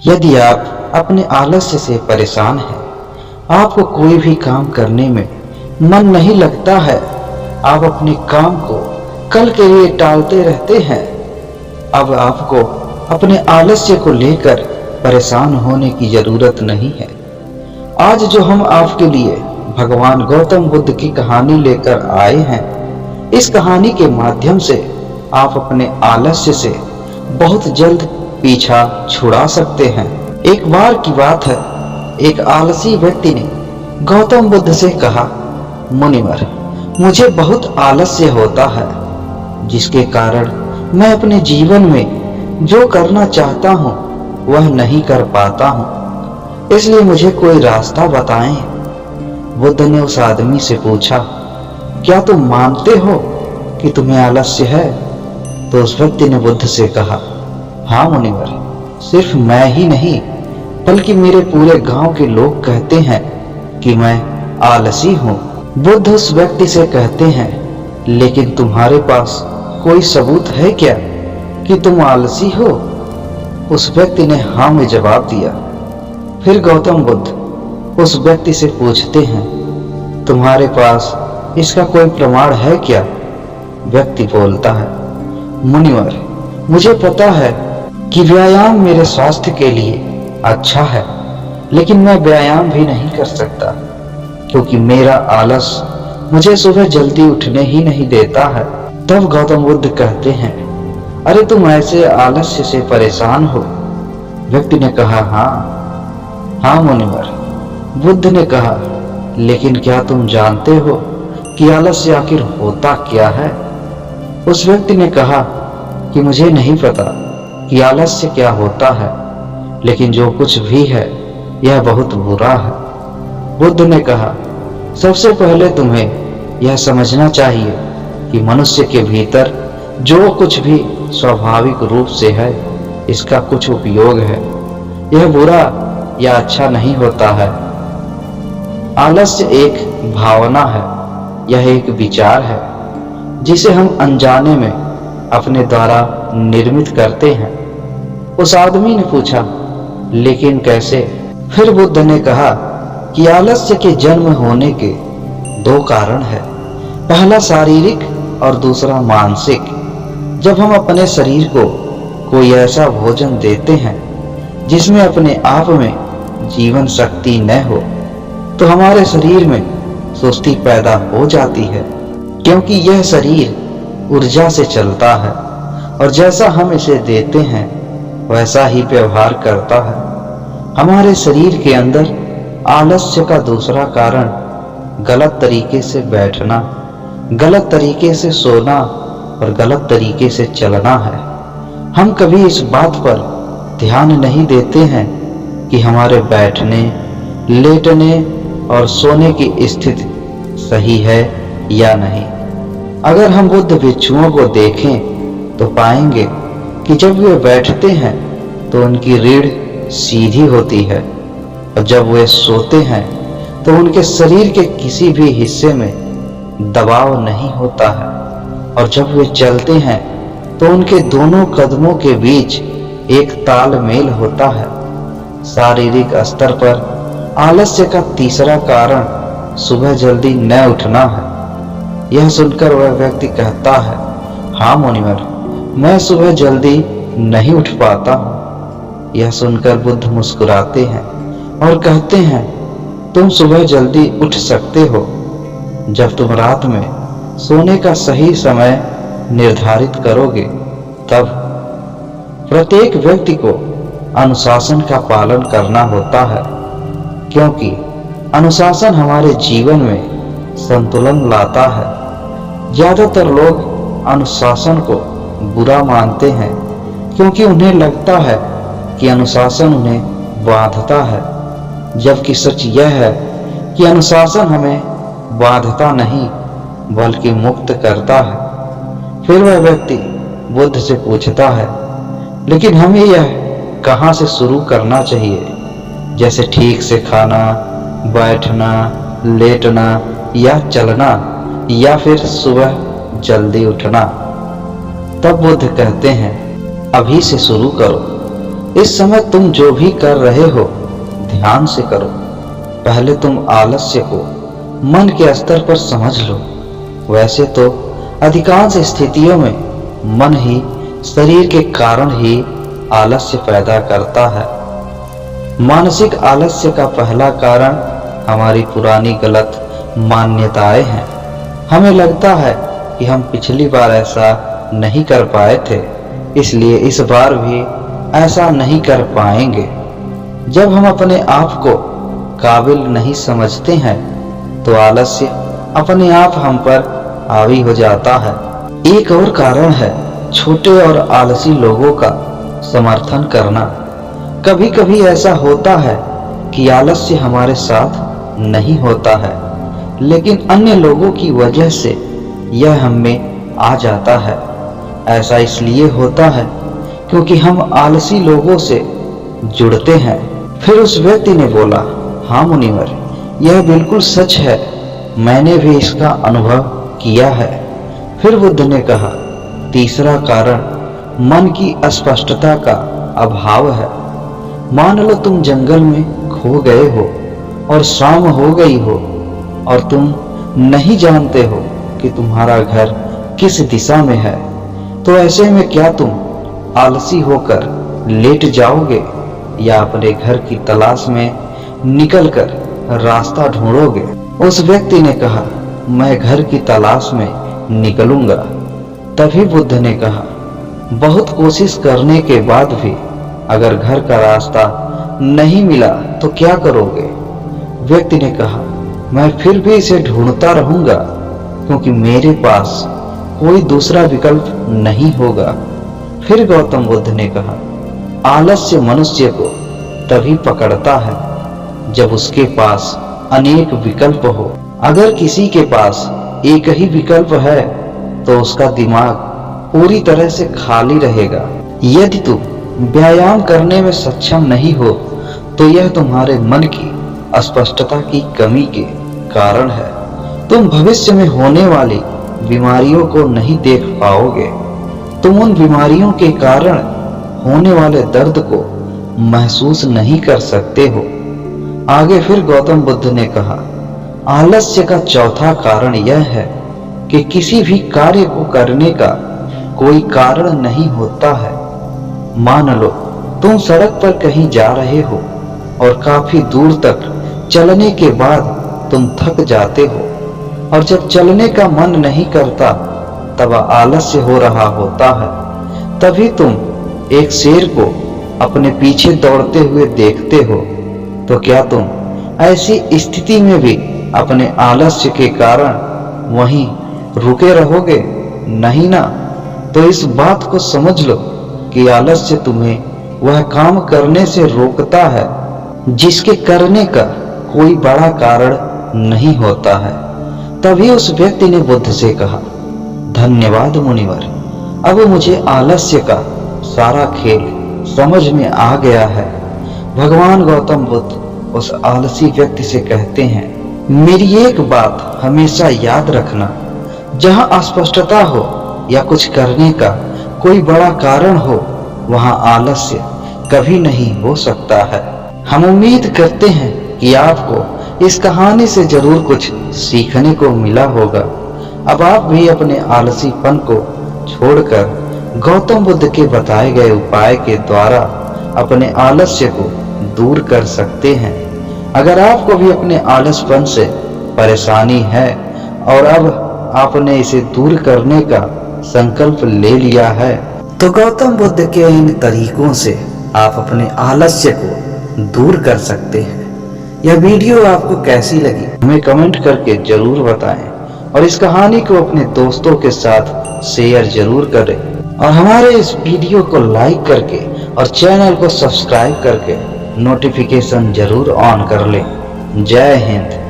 यदि आप अपने आलस्य से परेशान हैं, आपको कोई भी काम करने में मन नहीं लगता है, आप अपने काम को कल के लिए टालते रहते हैं, अब आपको अपने आलस्य को लेकर परेशान होने की जरूरत नहीं है। आज जो हम आपके लिए भगवान गौतम बुद्ध की कहानी लेकर आए हैं, इस कहानी के माध्यम से आप अपने आलस्य से बहुत जल्द पीछा छुड़ा सकते हैं। एक बार की बात है, एक आलसी व्यक्ति ने गौतम बुद्ध से कहा, मुनिवर, मुझे बहुत आलस्य होता है, जिसके कारण मैं अपने जीवन में जो करना चाहता हूँ वह नहीं कर पाता हूँ, इसलिए मुझे कोई रास्ता बताएं। बुद्ध ने उस आदमी से पूछा, क्या तुम मानते हो कि तुम्हें आलस्य है? तो उस व्यक्ति ने बुद्ध से कहा, हाँ मुनिवर, सिर्फ मैं ही नहीं बल्कि मेरे पूरे गांव के लोग कहते हैं कि मैं आलसी हूँ। बुद्ध उस व्यक्ति से कहते हैं, लेकिन तुम्हारे पास कोई सबूत है क्या कि तुम आलसी हो? उस व्यक्ति ने हाँ में जवाब दिया। फिर गौतम बुद्ध उस व्यक्ति से पूछते हैं, तुम्हारे पास इसका कोई प्रमाण है क्या? व्यक्ति बोलता है, मुनिवर, मुझे पता है कि व्यायाम मेरे स्वास्थ्य के लिए अच्छा है, लेकिन मैं व्यायाम भी नहीं कर सकता क्योंकि मेरा आलस मुझे सुबह जल्दी उठने ही नहीं देता है। तब गौतम बुद्ध कहते हैं, अरे तुम ऐसे आलस्य से परेशान हो? व्यक्ति ने कहा, हाँ मुनिवर। बुद्ध ने कहा, लेकिन क्या तुम जानते हो कि आलस्य आखिर होता क्या है? उस व्यक्ति ने कहा कि मुझे नहीं पता कि आलस्य क्या होता है, लेकिन जो कुछ भी है यह बहुत बुरा है। बुद्ध ने कहा, सबसे पहले तुम्हें यह समझना चाहिए कि मनुष्य के भीतर जो कुछ भी स्वाभाविक रूप से है, इसका कुछ उपयोग है। यह बुरा या अच्छा नहीं होता है। आलस्य एक भावना है, यह एक विचार है जिसे हम अनजाने में अपने द्वारा निर्मित करते हैं। उस आदमी ने पूछा, लेकिन कैसे? फिर बुद्ध ने कहा कि आलस्य के जन्म होने के दो कारण हैं, पहला शारीरिक और दूसरा मानसिक। जब हम अपने शरीर को कोई ऐसा भोजन देते हैं जिसमें अपने आप में जीवन शक्ति न हो, तो हमारे शरीर में सुस्ती पैदा हो जाती है, क्योंकि यह शरीर ऊर्जा से चलता है और जैसा हम इसे देते हैं वैसा ही व्यवहार करता है। हमारे शरीर के अंदर आलस्य का दूसरा कारण गलत तरीके से बैठना, गलत तरीके से सोना और गलत तरीके से चलना है। हम कभी इस बात पर ध्यान नहीं देते हैं कि हमारे बैठने, लेटने और सोने की स्थिति सही है या नहीं। अगर हम बुद्ध भिक्षुओं को देखें तो पाएंगे कि जब वे बैठते हैं तो उनकी रीढ़ सीधी होती है, और जब वे सोते हैं तो उनके शरीर के किसी भी हिस्से में दबाव नहीं होता है, और जब वे चलते हैं तो उनके दोनों कदमों के बीच एक तालमेल होता है। शारीरिक स्तर पर आलस्य का तीसरा कारण सुबह जल्दी न उठना है। यह सुनकर वह व्यक्ति कहता है, हाँ मुनिवर, मैं सुबह जल्दी नहीं उठ पाता हूँ। यह सुनकर बुद्ध मुस्कुराते हैं और कहते हैं, तुम सुबह जल्दी उठ सकते हो जब तुम रात में सोने का सही समय निर्धारित करोगे। तब प्रत्येक व्यक्ति को अनुशासन का पालन करना होता है, क्योंकि अनुशासन हमारे जीवन में संतुलन लाता है। ज्यादातर लोग अनुशासन को बुरा मानते हैं, क्योंकि उन्हें लगता है कि अनुशासन उन्हें बांधता है, जबकि सच यह है कि अनुशासन हमें बांधता नहीं बल्कि मुक्त करता है। फिर वह व्यक्ति बुद्ध से पूछता है, लेकिन हमें यह कहाँ से शुरू करना चाहिए, जैसे ठीक से खाना, बैठना, लेटना या चलना, या फिर सुबह जल्दी उठना? तब बुद्ध कहते हैं, अभी से शुरू करो। इस समय तुम जो भी कर रहे हो ध्यान से करो। पहले तुम आलस्य को मन के स्तर पर समझ लो। वैसे तो अधिकांश स्थितियों में मन ही शरीर के कारण ही आलस्य पैदा करता है। मानसिक आलस्य का पहला कारण हमारी पुरानी गलत मान्यताएं हैं। हमें लगता है कि हम पिछली बार ऐसा नहीं कर पाए थे, इसलिए इस बार भी ऐसा नहीं कर पाएंगे। जब हम अपने आप को काबिल नहीं समझते हैं तो आलस्य अपने आप हम पर हावी हो जाता है। एक और कारण है छोटे और आलसी लोगों का समर्थन करना। कभी कभी ऐसा होता है कि आलस्य हमारे साथ नहीं होता है, लेकिन अन्य लोगों की वजह से यह हम में आ जाता है। ऐसा इसलिए होता है क्योंकि हम आलसी लोगों से जुड़ते हैं। फिर उस व्यक्ति ने बोला, हाँ मुनिवर, यह बिल्कुल सच है, मैंने भी इसका अनुभव किया है। फिर बुद्ध ने कहा, तीसरा कारण मन की अस्पष्टता का अभाव है। मान लो तुम जंगल में खो गए हो और शाम हो गई हो और तुम नहीं जानते हो कि तुम्हारा घर किस दिशा में है, तो ऐसे में क्या तुम आलसी होकर लेट जाओगे या अपने घर की तलाश में निकलकर रास्ता ढूंढोगे? उस व्यक्ति ने कहा, मैं घर की तलाश में निकलूंगा। तभी बुद्ध ने कहा, बहुत कोशिश करने के बाद भी अगर घर का रास्ता नहीं मिला तो क्या करोगे? व्यक्ति ने कहा, मैं फिर भी इसे ढूंढता रहूंगा क्योंकि मेरे पास कोई दूसरा विकल्प नहीं होगा। फिर गौतम बुद्ध ने कहा, आलस्य मनुष्य को तभी पकड़ता है जब उसके पास अनेक विकल्प हो। अगर किसी के पास एक ही विकल्प है तो उसका दिमाग पूरी तरह से खाली रहेगा। यदि तुम व्यायाम करने में सक्षम नहीं हो तो यह तुम्हारे मन की अस्पष्टता की कमी के कारण है। तुम भविष्य में होने वाली बीमारियों को नहीं देख पाओगे। तुम उन बीमारियों के कारण होने वाले दर्द को महसूस नहीं कर सकते हो। आगे फिर गौतम बुद्ध ने कहा, आलस्य का चौथा कारण यह है कि किसी भी कार्य को करने का कोई कारण नहीं होता है। मान लो तुम सड़क पर कहीं जा रहे हो और काफी दूर तक चलने के बाद तुम थक जाते हो और जब चलने का मन नहीं करता तब आलस्य हो रहा होता है। तभी तुम एक शेर को अपने पीछे दौड़ते हुए देखते हो, तो क्या तुम ऐसी स्थिति में भी अपने आलस्य के कारण वहीं रुके रहोगे? नहीं ना। तो इस बात को समझ लो कि आलस्य तुम्हें वह काम करने से रोकता है जिसके करने का कोई बड़ा कारण नहीं होता है। तभी उस व्यक्ति ने बुद्ध से कहा, धन्यवाद मुनिवर, अब मुझे आलस्य का सारा खेल समझ में आ गया है। भगवान गौतम बुद्ध उस आलसी व्यक्ति से कहते हैं, मेरी एक बात हमेशा याद रखना, जहां अस्पष्टता हो या कुछ करने का कोई बड़ा कारण हो, वहां आलस्य कभी नहीं हो सकता है। हम उम्मीद करते हैं कि आपको इस कहानी से जरूर कुछ सीखने को मिला होगा। अब आप भी अपने आलसीपन को छोड़कर गौतम बुद्ध के बताए गए उपाय के द्वारा अपने आलस्य को दूर कर सकते हैं। अगर आपको भी अपने आलसपन से परेशानी है और अब आपने इसे दूर करने का संकल्प ले लिया है, तो गौतम बुद्ध के इन तरीकों से आप अपने आलस्य को दूर कर सकते हैं। यह वीडियो आपको कैसी लगी हमें कमेंट करके जरूर बताएं और इस कहानी को अपने दोस्तों के साथ शेयर जरूर करें और हमारे इस वीडियो को लाइक करके और चैनल को सब्सक्राइब करके नोटिफिकेशन जरूर ऑन कर लें। जय हिंद।